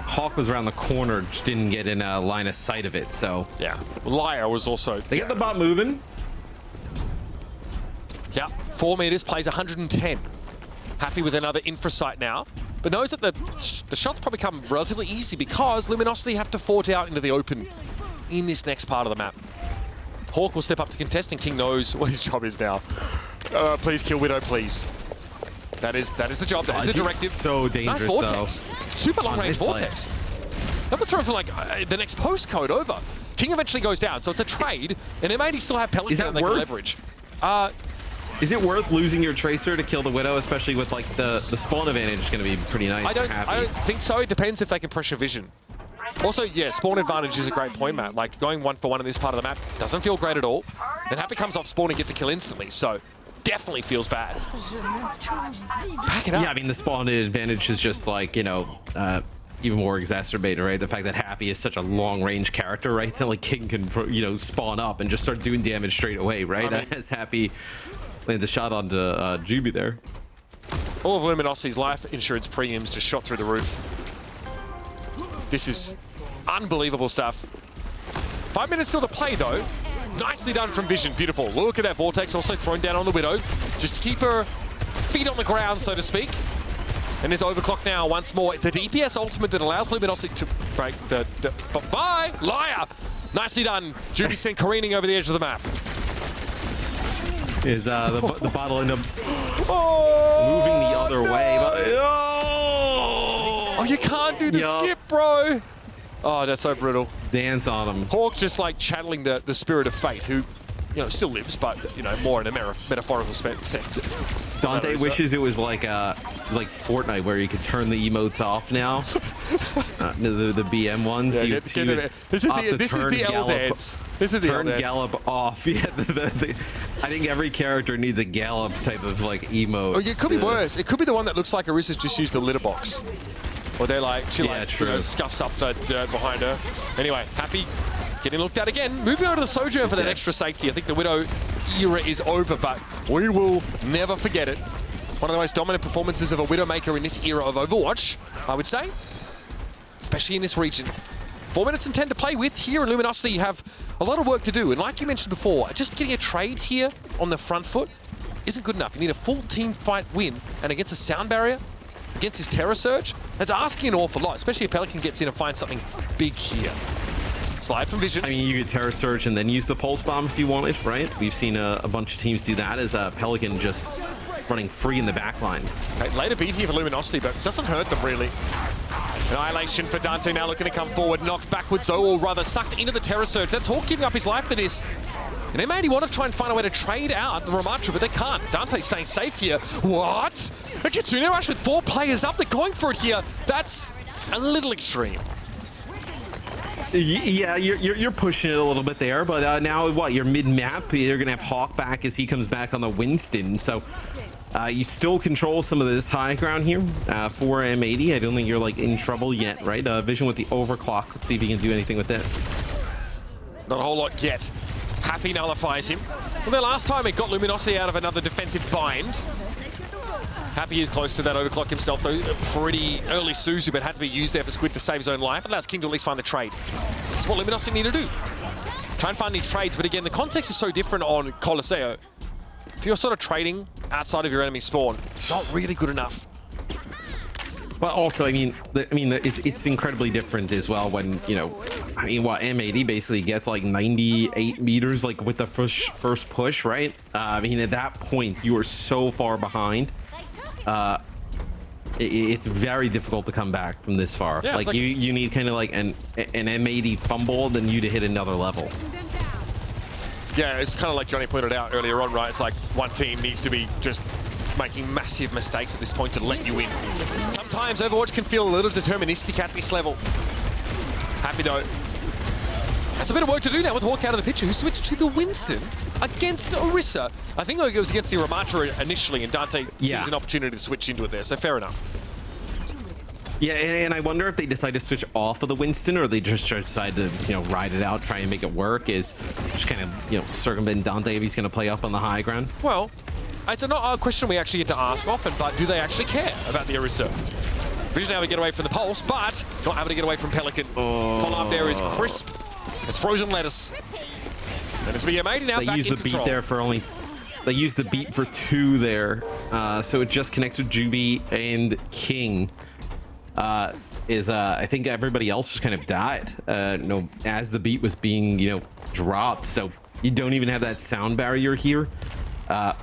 Hawk was around the corner, just didn't get in a line of sight of it, so... Yeah, Liar was also... They got the bot moving. Yeah, 4 meters, plays 110. Happy with another infrasight now, but knows that the shots probably come relatively easy because Luminosity have to forge out into the open in this next part of the map. Hawk will step up to contest, and King knows what his job is now. Please kill Widow, please. That is the job. That is the directive. So dangerous. Nice vortex. Super long range vortex. That was thrown for like the next postcode over. King eventually goes down, so it's a trade, and M80 still have Pelican and they can leverage. Is it worth losing your Tracer to kill the Widow, especially with like the spawn advantage is going to be pretty nice? I don't think so. It depends if they can pressure vision. Also, yeah, spawn advantage is a great point, Matt. Like, going 1-for-1 in this part of the map doesn't feel great at all. Then Happy comes off spawn and gets a kill instantly, so definitely feels bad. Back it up. Yeah, I mean, the spawn advantage is just like, you know, even more exacerbated, right? The fact that Happy is such a long-range character, right? It's not like King can, you know, spawn up and just start doing damage straight away, right? I mean, as Happy lands a shot onto Juby there. All of Luminosity's life insurance premiums just shot through the roof. This is unbelievable stuff. 5 minutes still to play, though. Nicely done from Vision. Beautiful. Look at that Vortex also thrown down on the Widow. Just to keep her feet on the ground, so to speak. And there's Overclock now once more. It's a DPS ultimate that allows Luminosity to break the... Bye! Liar! Nicely done. Juby sent careening over the edge of the map. Is the bottle end up moving the other way? But, oh, you can't do the skip, bro. Oh, that's so brutal. Dance on him. Hawk just like channeling the spirit of fate, who, you know, still lives, but, you know, more in a metaphorical sense. Dante wishes it was like Fortnite, where you could turn the emotes off now. The BM ones. Yeah, this is the L dance. This is the L dance. Turn Gallop off. Yeah, I think every character needs a Gallop type of like emote. Oh, it could be worse. It could be the one that looks like Orisa's just used the litter box. Or they're like, she like, you know, scuffs up the dirt behind her. Anyway, Happy getting looked at again. Moving on to the Sojourn for that extra safety. I think the Widow era is over, but we will never forget it. One of the most dominant performances of a Widowmaker in this era of Overwatch, I would say. Especially in this region. 4 minutes and 10 to play with. Here in Luminosity, you have a lot of work to do. And like you mentioned before, just getting a trade here on the front foot isn't good enough. You need a full team fight win. And against a sound barrier, against his Terror Surge, that's asking an awful lot, especially if Pelican gets in and finds something big here. Slide from Vision. I mean, you could Terror Surge and then use the Pulse Bomb if you wanted, right? We've seen a bunch of teams do that as Pelican just running free in the back line. Okay, later beat here for Luminosity, but doesn't hurt them really. Annihilation for Dante now looking to come forward, knocked backwards though, or rather sucked into the Terror Surge. That's Hawk giving up his life for this. And M80 want to try and find a way to trade out the Ramatra, but they can't. Dante's staying safe here. What? A Kitsune Rush with 4 players up. They're going for it here. That's a little extreme. Yeah, you're pushing it a little bit there, but now what? You're mid-map. You're gonna have Hawk back as he comes back on the Winston. So you still control some of this high ground here for M80. I don't think you're like in trouble yet, right? Vision with the overclock. Let's see if he can do anything with this. Not a whole lot yet. Happy nullifies him. Well, the last time it got Luminosity out of another defensive bind. Happy is close to that overclock himself, though. A pretty early Suzu, but had to be used there for Squid to save his own life. It allows King to at least find the trade. This is what Luminosity need to do. Try and find these trades, but again, the context is so different on Colosseo. If you're sort of trading outside of your enemy spawn, not really good enough. But also, I mean, it's incredibly different as well when, you know, I mean, what, M80 basically gets like 98 meters, like with the first push, right? I mean, at that point, you are so far behind. It's very difficult to come back from this far. Yeah, like you need kind of like an M80 fumble, then you to hit another level. Yeah, it's kind of like Johnny pointed out earlier on, right? It's like one team needs to be just making massive mistakes at this point to let you in. Sometimes Overwatch can feel a little deterministic at this level. Happy though. Has a bit of work to do now with Hawk out of the picture, who switched to the Winston against Orisa. I think it was against the Ramatra initially, and Dante sees an opportunity to switch into it there, so fair enough. Yeah, and I wonder if they decide to switch off of the Winston, or they just decide to, you know, ride it out, try and make it work, is just kind of, you know, circumvent Dante if he's going to play up on the high ground. Well, it's not a question we actually get to ask often, but do they actually care about the Orisa? Vision able to get away from the Pulse, but not able to get away from Pelican. Follow-up there is crisp. It's frozen lettuce. And it's M80 now back in control. They used the beat there for only... They used the beat for 2 there. So it just connects with Juby and King. I think everybody else just kind of died. No, as the beat was being, you know, dropped. So you don't even have that sound barrier here.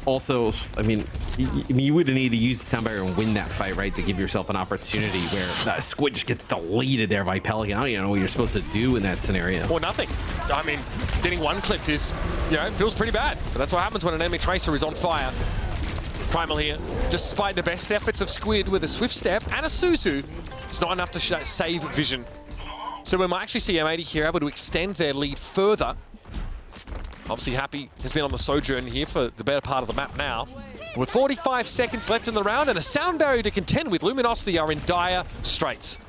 Also, I mean, you would need to use the sound barrier and win that fight, right, to give yourself an opportunity where Squid just gets deleted there by Pelican. I don't even know what you're supposed to do in that scenario. Or nothing. I mean, getting one clipped is, feels pretty bad. But that's what happens when an enemy tracer is on fire. Primal here, despite the best efforts of Squid with a Swift Step and a Suzu, it's not enough to save Vision. So we might actually see M80 here able to extend their lead further. Obviously, Happy has been on the sojourn here for the better part of the map now. With 45 seconds left in the round and a sound barrier to contend with, Luminosity are in dire straits.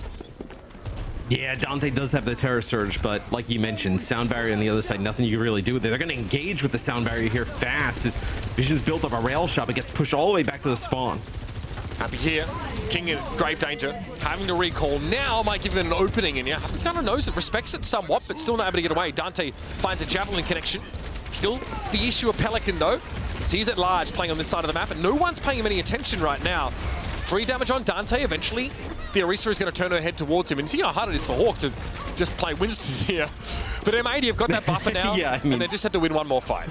Yeah, Dante does have the Terror Surge, but like you mentioned, sound barrier on the other side, nothing you can really do with it. They're going to engage with the sound barrier here fast as Vision's built up a rail shot, but gets pushed all the way back to the spawn. Happy here, King in grave danger, having to recall now might give it an opening, and Happy kind of knows it, respects it somewhat, but still not able to get away. Dante finds a Javelin connection. Still the issue of Pelican though, sees it large playing on this side of the map, and no one's paying him any attention right now. 3 damage on Dante. Eventually, the Orisa is going to turn her head towards him. And see how hard it is for Hawk to just play Winston here. But M80 have got that buffer now, yeah, I mean, and they just had to win one more fight.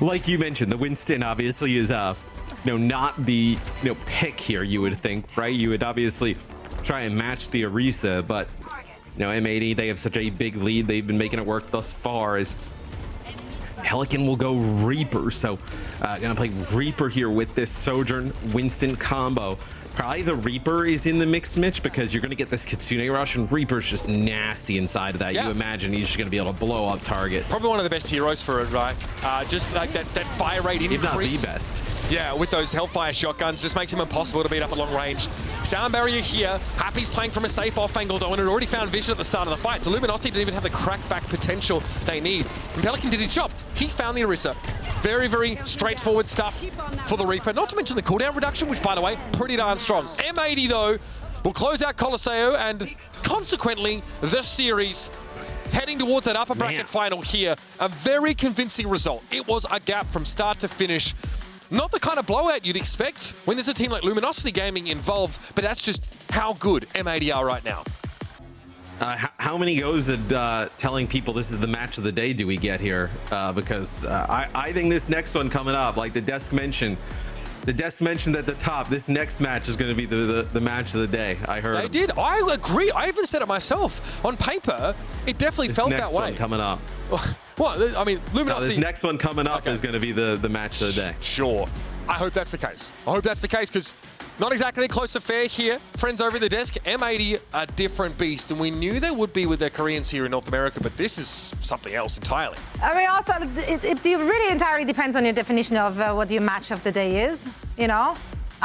Like you mentioned, the Winston obviously is not the pick here, you would think, right? You would obviously try and match the Orisa, but M80, they have such a big lead. They've been making it work thus far as Pelican will go Reaper, so gonna play Reaper here with this Sojourn Winston combo. Probably the Reaper is in the mix, Mitch, because you're gonna get this Kitsune Rush, and Reaper's just nasty inside of that. Yeah. You imagine he's just gonna be able to blow up targets. Probably one of the best heroes for it, right? Just like that fire rate increase. If not the best. Yeah, with those Hellfire shotguns, just makes him impossible to beat up at long range. Sound barrier here. Happy's playing from a safe off angle though, and had already found Vision at the start of the fight. So Luminosity didn't even have the crackback potential they need. And Pelican did his job. He found the Orisa. Very, very straightforward stuff for the Reaper. Not to mention the cooldown reduction, which, by the way, pretty darn strong. M80, though, will close out Colosseo, and consequently, the series heading towards that upper bracket final here. A very convincing result. It was a gap from start to finish. Not the kind of blowout you'd expect when there's a team like Luminosity Gaming involved, but that's just how good M80 are right now. How many goes at telling people this is the match of the day do we get here? Because I think this next one coming up, like the desk mentioned at the top, this next match is going to be the match of the day. I heard. They did. I agree. I even said it myself. On paper, it definitely felt that way. This next one coming up. Well, I mean, Luminosity. No, this next one coming up is going to be the match of the day. Sure. I hope that's the case. I hope that's the case because not exactly a close affair here. Friends over at the desk, M80, a different beast. And we knew they would be with their Koreans here in North America, but this is something else entirely. I mean, also, it really entirely depends on your definition of what your match of the day is,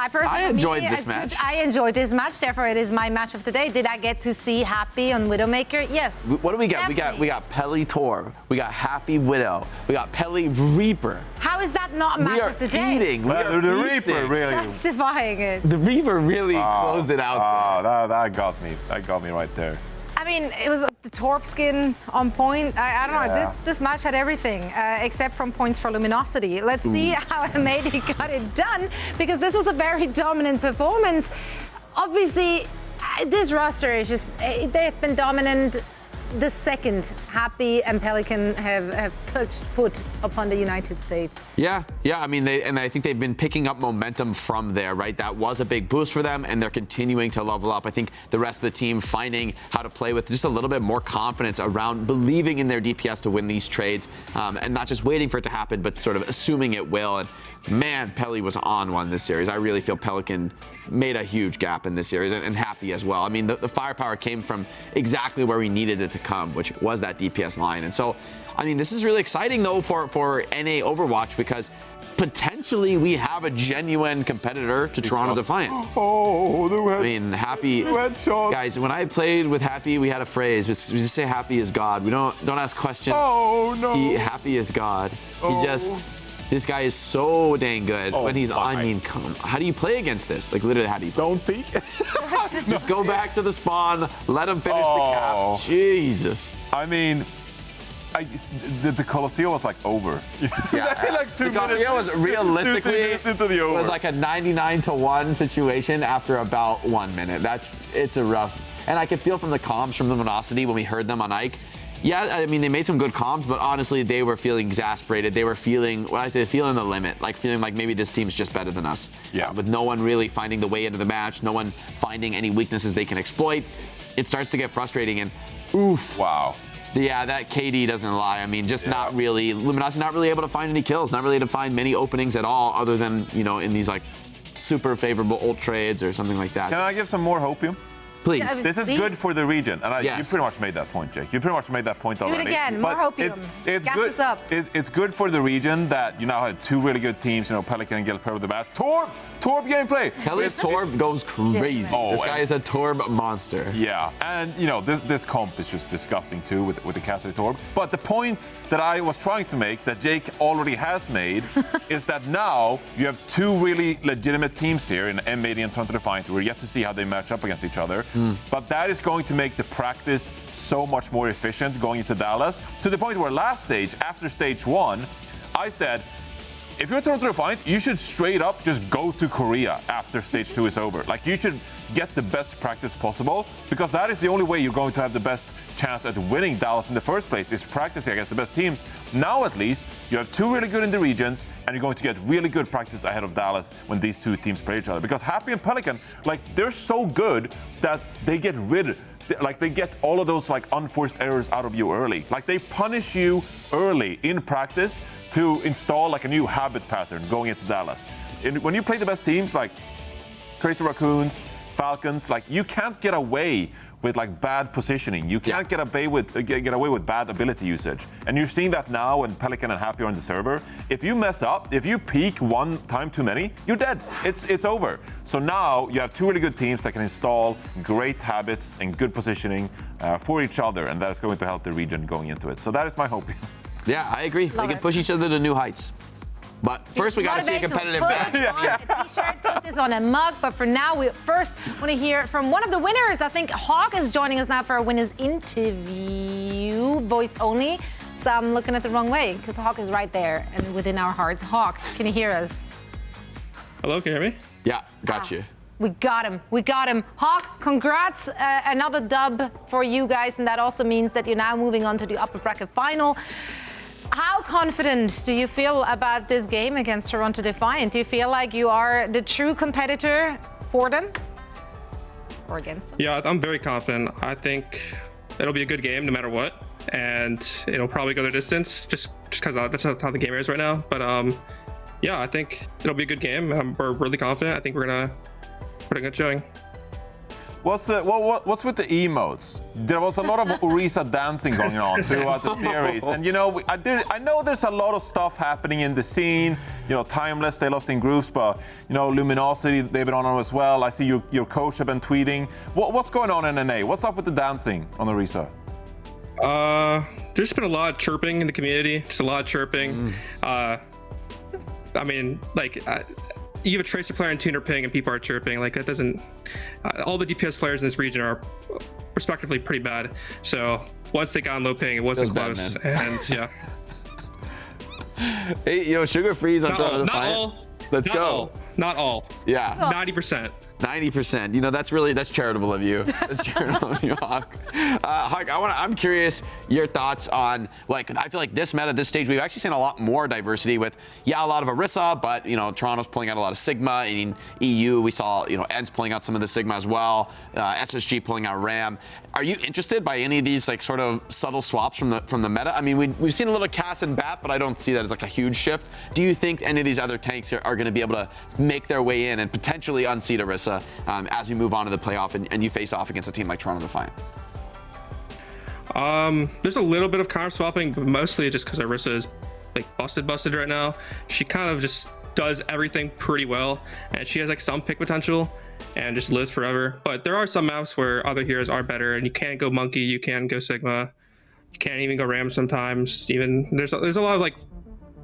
I enjoyed this match. I enjoyed this match, therefore it is my match of the day. Did I get to see Happy on Widowmaker? Yes. What do we got? Definitely. We got Peli Tor. We got Happy Widow. We got Peli Reaper. How is that not match of the day? We are the feasting. Reaper, really. That's defying it. The Reaper really closed it out. That got me. That got me right there. I mean, it was the Torp skin on point. I don't know. This match had everything except from points for Luminosity. Let's see how M80 got it done, because this was a very dominant performance. Obviously, this roster is just, they've been dominant the second Happy and Pelican have touched foot upon the United States. Yeah. I mean, I think they've been picking up momentum from there, right? That was a big boost for them, and they're continuing to level up. I think the rest of the team finding how to play with just a little bit more confidence around believing in their DPS to win these trades, and not just waiting for it to happen, but sort of assuming it will. And man, Peli was on one this series. I really feel Pelican made a huge gap in this series, and Happy as well. I mean, the firepower came from exactly where we needed it to come, which was that DPS line. And so, I mean, this is really exciting, though, for NA Overwatch, because potentially we have a genuine competitor to Toronto Defiant. I mean, Happy, guys, when I played with Happy, we had a phrase. We just say Happy is God. We don't ask questions. Happy is God. This guy is so dang good when he's on. I mean, how do you play against this? Like, literally, how do you play? Don't think. Just go back to the spawn, let him finish the cap. Jesus. I mean, the Colosseo was like over. Yeah, like 2 the minutes. Colosseo was realistically 2 minutes into the over. was like a 99-1 situation after about 1 minute. It's a rough, and I could feel from the comms from Luminosity when we heard them on Ike. Yeah, I mean, they made some good comps, but honestly, they were feeling exasperated. They were feeling, feeling the limit, like feeling like maybe this team's just better than us. Yeah. With no one really finding the way into the match, no one finding any weaknesses they can exploit, it starts to get frustrating. And oof. Wow. Yeah, that KD doesn't lie. I mean, just not really, Luminosity not really able to find any kills, not really able to find many openings at all, other than, in these like super favorable ult trades or something like that. Can I give some more hopium? Please. This is good for the region, and yes. You pretty much made that point, Jake. You pretty much made that point already. Do it again. More hopium. It's Gas good. us up. It's good for the region that you now have two really good teams. Pelican and Gil player of the match. Torb gameplay. Kelly's Torb goes crazy. Oh, this guy is a Torb monster. Yeah, and this comp is just disgusting too with the Cassidy Torb. But the point that I was trying to make, that Jake already has made, is that now you have two really legitimate teams here in M80 and Toronto Defiant. We're yet to see how they match up against each other, but that is going to make the practice so much more efficient going into Dallas, to the point where last stage, after stage 1, I said, if you're Toronto Defiant, you should straight up just go to Korea after stage 2 is over. Like, you should get the best practice possible, because that is the only way you're going to have the best chance at winning Dallas in the first place, is practicing against the best teams. Now at least, you have two really good in the regions, and you're going to get really good practice ahead of Dallas when these two teams play each other. Because Happy and Pelican, they're so good that they get they get all of those unforced errors out of you early. They punish you early in practice to install a new habit pattern going into Dallas. When you play the best teams like Crazy Raccoons, Falcons, you can't get away with bad positioning. You can't get away with bad ability usage. And you're seeing that now when Pelican and Happy are on the server. If you mess up, if you peak one time too many, you're dead. It's over. So now you have two really good teams that can install great habits and good positioning for each other, and that's going to help the region going into it. So that is my hope. Yeah, I agree. They can push each other to new heights. But first, we got to see a competitive match. Put on a t-shirt, put this on a mug. But for now, we first want to hear from one of the winners. I think Hawk is joining us now for a winner's interview, voice only. So I'm looking at the wrong way, because Hawk is right there and within our hearts. Hawk, can you hear us? Hello, can you hear me? Yeah, got you. We got him. Hawk, congrats. Another dub for you guys. And that also means that you're now moving on to the upper bracket final. How confident do you feel about this game against Toronto Defiant? Do you feel like you are the true competitor for them or against them? Yeah, I'm very confident. I think it'll be a good game no matter what, and it'll probably go the distance just because that's how the game is right now. But yeah, I think it'll be a good game. We're really confident. I think we're gonna put a good showing. What's with the emotes? There was a lot of Orisa dancing going on throughout the series, and I know there's a lot of stuff happening in the scene. Timeless, they lost in groups, but Luminosity, they've been on as well. I see your coach have been tweeting. What's going on in NA? What's up with the dancing on Orisa? There's been a lot of chirping in the community. Just a lot of chirping. I mean, you have a Tracer player and Tuner ping and people are chirping. That doesn't... all the DPS players in this region are respectively pretty bad. So once they got on low ping, it wasn't close. And yeah. Hey, Sugar Freeze on Toronto Defiant. Not all. Let's go. Not all. Yeah. 90%. 90%. That's charitable of you. That's charitable of you, Hawk. Hawk, I'm curious your thoughts on, I feel like this meta, this stage, we've actually seen a lot more diversity with, a lot of Orisa, but, Toronto's pulling out a lot of Sigma. In EU, we saw, Ents pulling out some of the Sigma as well. SSG pulling out Ram. Are you interested by any of these, sort of subtle swaps from the meta? I mean, we've seen a little Cass and Bat, but I don't see that as, a huge shift. Do you think any of these other tanks are going to be able to make their way in and potentially unseat Orisa as we move on to the playoff and you face off against a team like Toronto Defiant? There's a little bit of counter swapping, but mostly just because Orisa is busted right now. She kind of just does everything pretty well, and she has some pick potential and just lives forever. But there are some maps where other heroes are better, and you can't go Monkey, you can go Sigma, you can't even go Ram sometimes. Even there's a lot of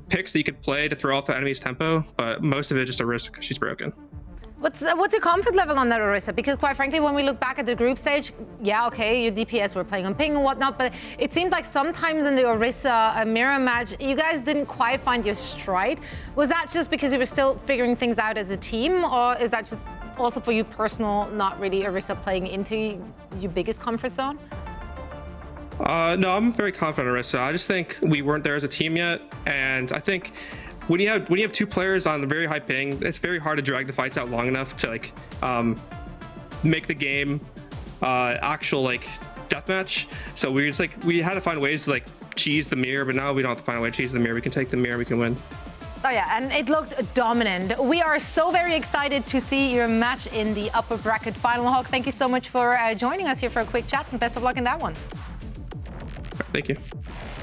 picks that you could play to throw off the enemy's tempo, but most of it just Orisa because she's broken. What's your comfort level on that, Orisa? Because quite frankly, when we look back at the group stage, okay, your DPS were playing on ping and whatnot, but it seemed like sometimes in the Orisa mirror match, you guys didn't quite find your stride. Was that just because you were still figuring things out as a team, or is that just also for you personal, not really Orisa playing into your biggest comfort zone? No, I'm very confident in Orisa. I just think we weren't there as a team yet, and I think when you have two players on a very high ping, it's very hard to drag the fights out long enough to like make the game actual like deathmatch. So we had to find ways to like cheese the mirror, but now we don't have to find a way to cheese the mirror. We can take the mirror, we can win. Oh yeah, and it looked dominant. We are so very excited to see your match in the upper bracket final. Hawk, thank you so much for joining us here for a quick chat, and best of luck in that one. Thank you.